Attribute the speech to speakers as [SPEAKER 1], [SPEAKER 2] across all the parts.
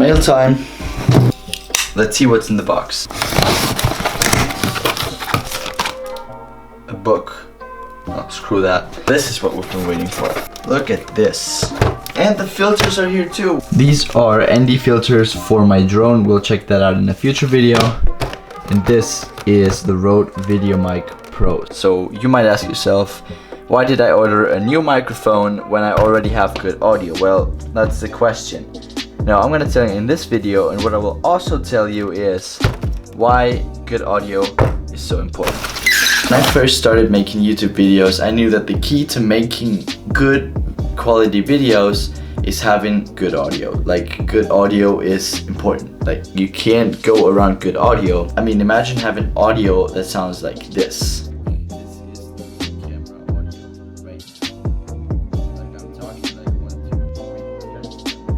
[SPEAKER 1] mail time. Let's see what's in the box. A book. Oh, screw that. This is what we've been waiting for. Look at this. And the filters are here too. These are ND filters for my drone. We'll check that out in a future video. And this is the Rode VideoMic Pro. So you might ask yourself, why did I order a new microphone when I already have good audio? Well, that's the question. Now I'm gonna tell you in this video, and what I will also tell you is why good audio is so important. When I first started making YouTube videos, I knew that the key to making good quality videos is having good audio. Like, good audio is important. Like, you can't go around good audio. I mean, imagine having audio that sounds like this.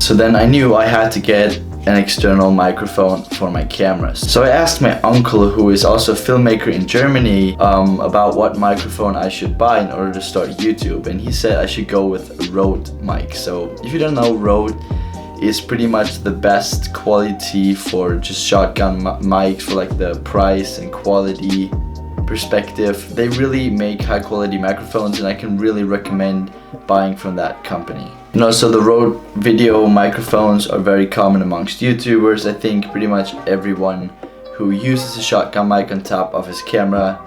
[SPEAKER 1] So then I knew I had to get an external microphone for my cameras. So I asked my uncle, who is also a filmmaker in Germany, about what microphone I should buy in order to start YouTube, and he said I should go with a Rode mic. So if you don't know, Rode is pretty much the best quality for just shotgun mics for like the price and quality perspective. They really make high quality microphones, and I can really recommend buying from that company. You know, so the Rode video microphones are very common amongst YouTubers. I think pretty much everyone who uses a shotgun mic on top of his camera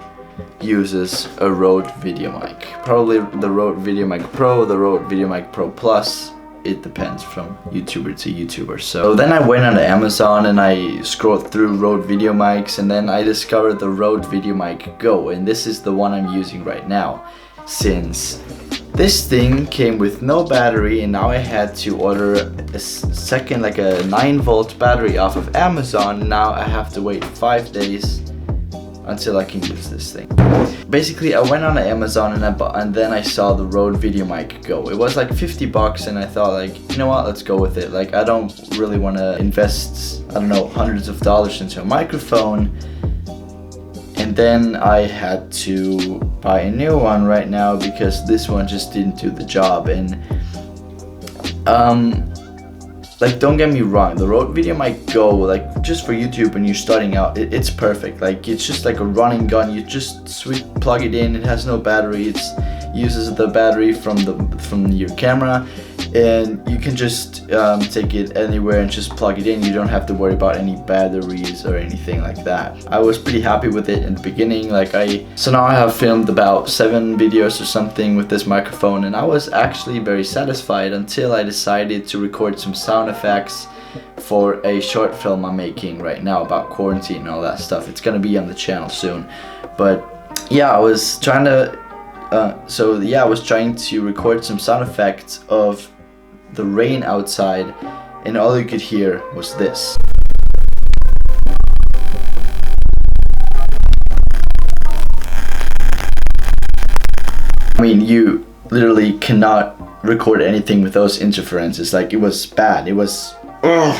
[SPEAKER 1] uses a Rode VideoMic. Probably the Rode VideoMic Pro, the Rode VideoMic Pro Plus. It depends from YouTuber to YouTuber. So then I went on Amazon and I scrolled through Rode VideoMics, and then I discovered the Rode VideoMic Go, and this is the one I'm using right now, since this thing came with no battery, and now I had to order a second, like a 9-volt battery off of Amazon. Now I have to wait 5 days until I can use this thing. Basically, I went on Amazon and then I saw the Rode VideoMic Go. It was like 50 bucks, and I thought, like, you know what, let's go with it. Like, I don't really want to invest, I don't know, hundreds of dollars into a microphone. And then I had to buy a new one right now because this one just didn't do the job. And like, don't get me wrong, the Rode VideoMic Go, like, just for YouTube when you're starting out, it's perfect. Like, it's just like a running gun. You just plug it in. It has no battery. It uses the battery from your camera, and you can just take it anywhere and just plug it in. You don't have to worry about any batteries or anything like that. I was pretty happy with it in the beginning. So now I have filmed about 7 videos or something with this microphone, and I was actually very satisfied until I decided to record some sound effects for a short film I'm making right now about quarantine and all that stuff. It's gonna be on the channel soon. But yeah, I was trying to I was trying to record some sound effects of the rain outside, and all you could hear was this. I mean, you literally cannot record anything with those interferences. Like, it was bad. It was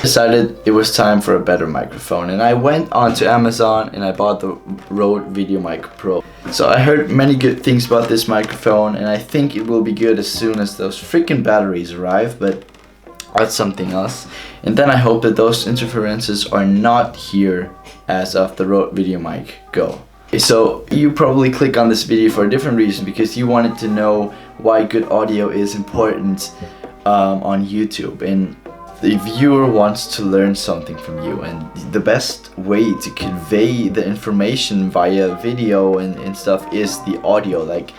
[SPEAKER 1] decided it was time for a better microphone, and I went onto Amazon and I bought the Rode VideoMic Pro. So I heard many good things about this microphone, and I think it will be good as soon as those freaking batteries arrive, but that's something else. And then I hope that those interferences are not here as of the Rode VideoMic Go. So you probably click on this video for a different reason, because you wanted to know why good audio is important on YouTube, and the viewer wants to learn something from you, and the best way to convey the information via video and stuff is the audio. Like,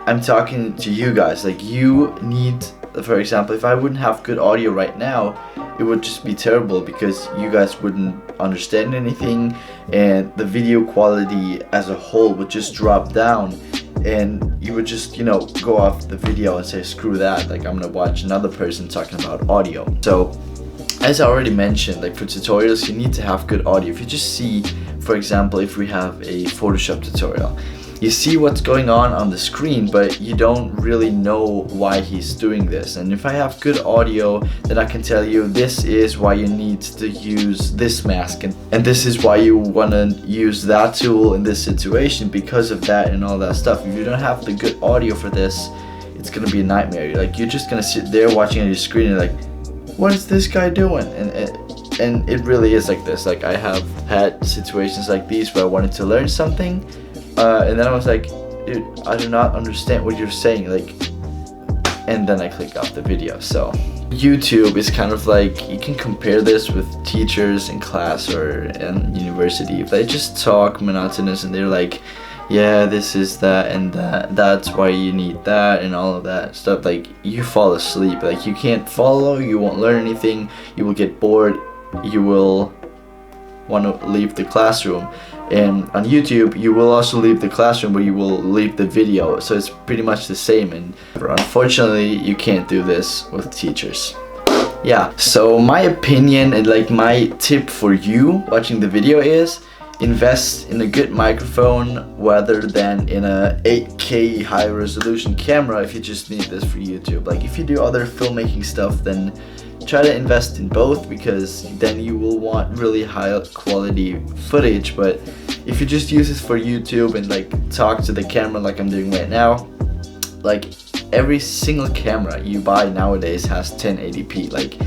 [SPEAKER 1] I'm talking to you guys, like, you need, for example, if I wouldn't have good audio right now, it would just be terrible, because you guys wouldn't understand anything, and the video quality as a whole would just drop down, and you would just, you know, go off the video and say, screw that, like, I'm gonna watch another person talking about audio. So as I already mentioned, like, for tutorials you need to have good audio. If you just see, for example, if we have a Photoshop tutorial, you see what's going on the screen, but you don't really know why he's doing this. And if I have good audio, then I can tell you, this is why you need to use this mask, and this is why you want to use that tool in this situation because of that and all that stuff. If you don't have the good audio for this, it's gonna be a nightmare. Like, you're just gonna sit there watching on your screen and like, what is this guy doing? And and it really is like this. Like I have had situations like these where I wanted to learn something, and then I was like, dude, I do not understand what you're saying, like, and then I click off the video. So YouTube is kind of like, you can compare this with teachers in class or in university. If they just talk monotonous and they're like, yeah, this is that and that, that's why you need that and all of that stuff, like you fall asleep. Like you can't follow, you won't learn anything, you will get bored, you will want to leave the classroom. And on YouTube you will also leave the classroom, but you will leave the video, so it's pretty much the same. And unfortunately you can't do this with teachers. Yeah, so my opinion and like my tip for you watching the video is invest in a good microphone rather than in a 8K high resolution camera if you just need this for YouTube. Like if you do other filmmaking stuff, then try to invest in both, because then you will want really high quality footage. But if you just use this for YouTube and like talk to the camera like I'm doing right now, like every single camera you buy nowadays has 1080p, like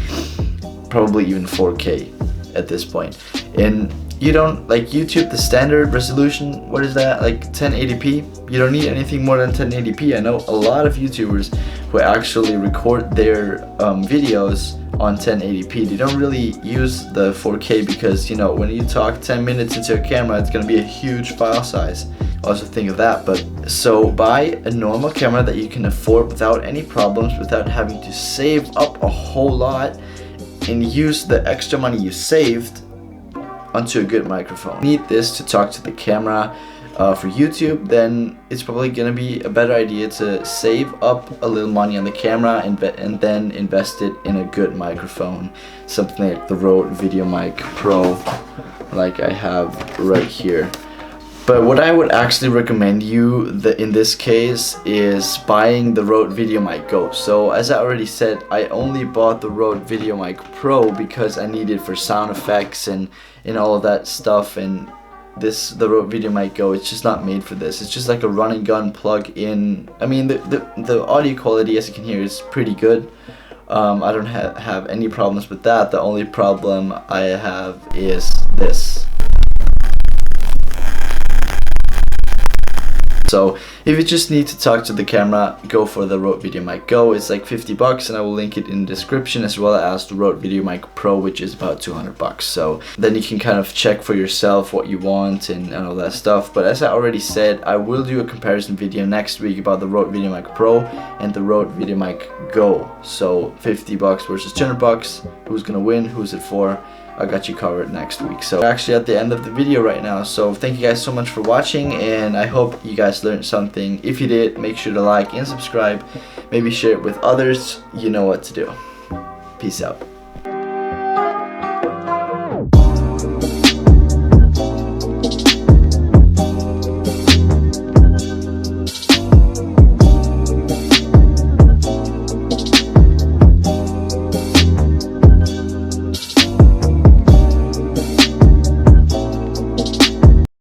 [SPEAKER 1] probably even 4K at this point. And you don't, like YouTube, the standard resolution, what is that, like 1080p? You don't need anything more than 1080p. I know a lot of YouTubers who actually record their videos on 1080p. They don't really use the 4K because, you know, when you talk 10 minutes into a camera, it's gonna be a huge file size. Also think of that. But so buy a normal camera that you can afford without any problems, without having to save up a whole lot, and use the extra money you saved onto a good microphone. Need this to talk to the camera. For YouTube, then it's probably gonna be a better idea to save up a little money on the camera and then invest it in a good microphone, something like the Rode VideoMic Pro, like I have right here. But what I would actually recommend you in this case is buying the Rode VideoMic Go. So as I already said, I only bought the Rode VideoMic Pro because I need it for sound effects and all of that stuff. And the Rode VideoMic Go, it's just not made for this. It's just like a run and gun plug in. I mean, the audio quality, as you can hear, is pretty good. I don't have any problems with that. The only problem I have is this. So if you just need to talk to the camera, go for the Rode VideoMic Go. It's like 50 bucks, and I will link it in the description, as well as the Rode VideoMic Pro, which is about 200 bucks. So then you can kind of check for yourself what you want and all that stuff. But as I already said, I will do a comparison video next week about the Rode VideoMic Pro and the Rode VideoMic Go. So 50 bucks versus 200 bucks. Who's gonna win? Who's it for? I got you covered next week. So we're actually at the end of the video right now, so thank you guys so much for watching, and I hope you guys learned something. If you did, make sure to like and subscribe, maybe share it with others. You know what to do. Peace out.